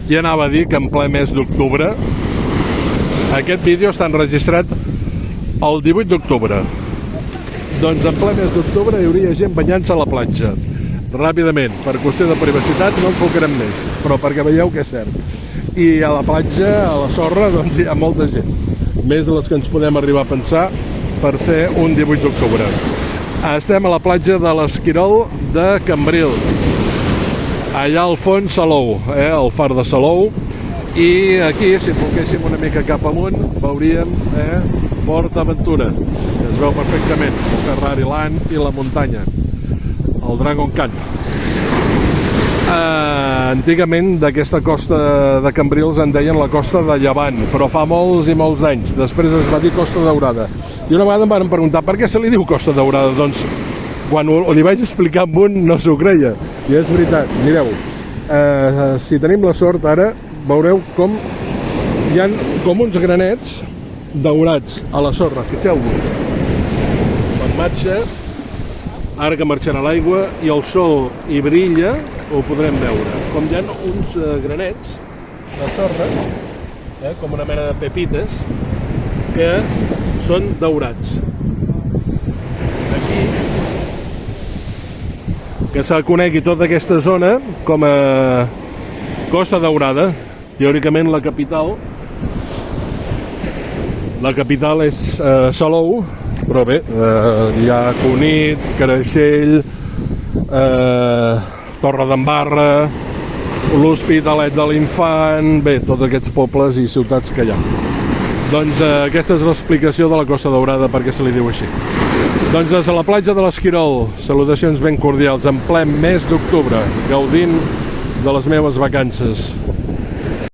I anava a dir que en ple mes d'octubre, aquest vídeo està enregistrat el 18 d'octubre. Doncs en ple mes d'octubre hi hauria gent banyant-se a la platja. Ràpidament, per qüestió de privacitat no enfocarem més, però perquè veieu que és cert. I a la platja, a la sorra, doncs hi ha molta gent. Més de les que ens podem arribar a pensar per ser un 18 d'octubre. Estem a la platja de l'Esquirol de Cambrils. Allà al fons Salou, el far de Salou. I aquí, si enfoquéssim una mica cap amunt, veuríem Port Aventura, que es veu perfectament, el Ferrari Land i la muntanya, el Dragon Khan. Antigament d'aquesta costa de Cambrils en deien la costa de Llevant, però fa molts i molts anys. Després es va dir Costa Daurada. I una vegada em van preguntar per què se li diu Costa Daurada. Doncs quan li vaig explicar amb un no s'ho creia. I és veritat, mireu, si tenim la sort ara, veureu com hi ha com uns granets daurats a la sorra, fixeu-vos. Quan marxa, ara que marxarà l'aigua i el sol hi brilla, ho podrem veure. Com hi ha uns granets de sorra, com una mena de pepites, que són daurats. Aquí, que se conegui tota aquesta zona com a Costa Daurada. Teòricament la capital és Salou, però bé, hi ha Cunit, Creixell, Torredembarra, l'Hospitalet de l'Infant, bé, tots aquests pobles i ciutats que hi ha. Doncs aquesta és l'explicació de la Costa Daurada, per què se li diu així. Doncs des de la platja de l'Esquirol, salutacions ben cordials, en ple mes d'octubre, gaudint de les meves vacances.